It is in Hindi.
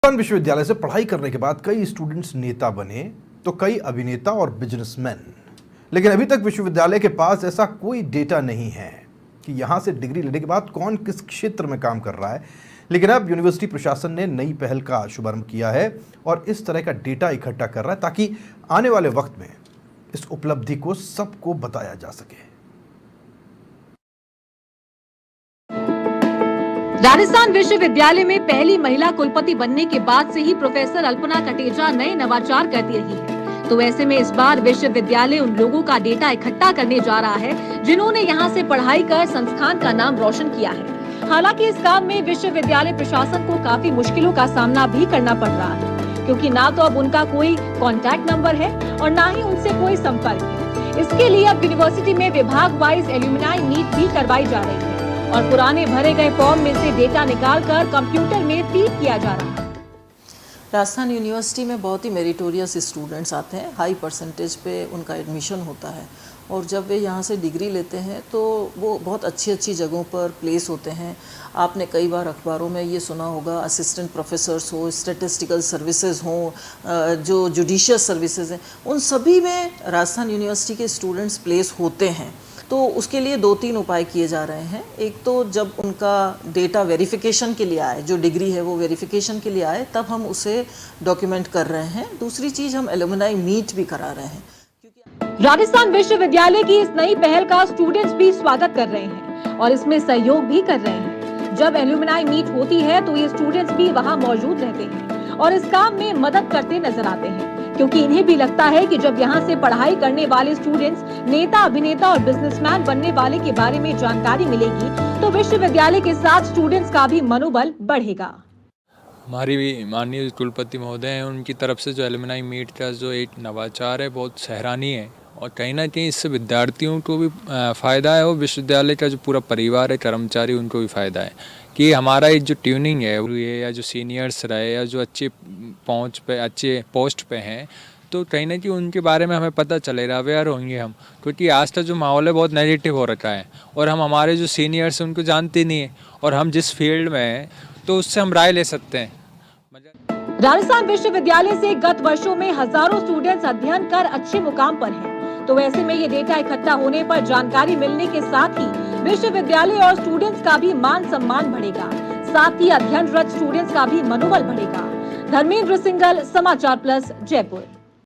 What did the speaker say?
राजस्थान विश्वविद्यालय से पढ़ाई करने के बाद कई स्टूडेंट्स नेता बने तो कई अभिनेता और बिजनेसमैन। लेकिन अभी तक विश्वविद्यालय के पास ऐसा कोई डेटा नहीं है कि यहां से डिग्री लेने के बाद कौन किस क्षेत्र में काम कर रहा है। लेकिन अब यूनिवर्सिटी प्रशासन ने नई पहल का शुभारंभ किया है और इस तरह का डेटा इकट्ठा कर रहा है ताकि आने वाले वक्त में इस उपलब्धि को सबको बताया जा सके। राजस्थान विश्वविद्यालय में पहली महिला कुलपति बनने के बाद से ही प्रोफेसर अल्पना कटेचा नए नवाचार करती रही है। तो ऐसे में इस बार विश्वविद्यालय उन लोगों का डेटा इकट्ठा करने जा रहा है जिन्होंने यहां से पढ़ाई कर संस्थान का नाम रोशन किया है। हालांकि इस काम में विश्वविद्यालय प्रशासन को काफी मुश्किलों का सामना भी करना पड़ रहा है, क्योंकि ना तो अब उनका कोई कॉन्टैक्ट नंबर है और ना ही उनसे कोई संपर्क है। इसके लिए अब यूनिवर्सिटी में विभाग वाइज एल्यूमिनाई मीट भी करवाई जा रही है और पुराने भरे गए फॉर्म में से डेटा निकालकर कंप्यूटर में फीड किया जा रहा है। राजस्थान यूनिवर्सिटी में बहुत ही मेरिटोरियस स्टूडेंट्स आते हैं, हाई परसेंटेज पे उनका एडमिशन होता है और जब वे यहाँ से डिग्री लेते हैं तो वो बहुत अच्छी अच्छी जगहों पर प्लेस होते हैं। आपने कई बार अखबारों में ये सुना होगा, असिस्टेंट प्रोफेसर्स हो, स्टैटिस्टिकल सर्विसेज हों, जो जुडिशियस सर्विसेज हैं, उन सभी में राजस्थान यूनिवर्सिटी के स्टूडेंट्स प्लेस होते हैं। तो उसके लिए 2-3 उपाय किए जा रहे हैं। एक तो जब उनका डेटा वेरिफिकेशन के लिए आए, जो डिग्री है वो वेरिफिकेशन के लिए आए, तब हम उसे डॉक्यूमेंट कर रहे हैं। दूसरी चीज़, हम एलुमनाई मीट भी करा रहे हैं। राजस्थान विश्वविद्यालय की इस नई पहल का स्टूडेंट्स भी स्वागत कर रहे हैं और इसमें सहयोग भी कर रहे हैं। जब एलुमनाई मीट होती है तो ये स्टूडेंट्स भी वहाँ मौजूद रहते हैं और इस काम में मदद करते नजर आते हैं, क्योंकि इन्हें भी लगता है कि जब यहाँ से पढ़ाई करने वाले स्टूडेंट्स नेता, अभिनेता और बिजनेसमैन बनने वाले के बारे में जानकारी मिलेगी तो विश्वविद्यालय के साथ स्टूडेंट्स का भी मनोबल बढ़ेगा। हमारी भी माननीय कुलपति महोदय हैं, उनकी तरफ से जो एलुमनाई मीट का जो एक नवाचार है बहुत सराहनीय है और कहीं ना कहीं इससे विद्यार्थियों को भी फ़ायदा है और विश्वविद्यालय का जो पूरा परिवार है, कर्मचारी, उनको भी फ़ायदा है कि हमारा एक जो ट्यूनिंग है या जो सीनियर्स रहे या जो अच्छे पहुँच पे, अच्छे पोस्ट पे हैं, तो कहीं ना कहीं उनके बारे में हमें पता चलेगा, अवेयर होंगे हम, क्योंकि आज तक जो माहौल है बहुत नेगेटिव हो रखा है और हम हमारे जो सीनियर्स हैं उनको जानते नहीं है और हम जिस फील्ड में हैं तो उससे हम राय ले सकते हैं। राजस्थान विश्वविद्यालय से गत वर्षों में हजारों स्टूडेंट्स अध्ययन कर अच्छे मुकाम पर हैं, तो ऐसे में ये डेटा इकट्ठा होने पर जानकारी मिलने के साथ ही विश्वविद्यालय और स्टूडेंट्स का भी मान सम्मान बढ़ेगा, साथ ही अध्ययनरत स्टूडेंट्स का भी मनोबल बढ़ेगा। धर्मेंद्र सिंघल, समाचार प्लस, जयपुर।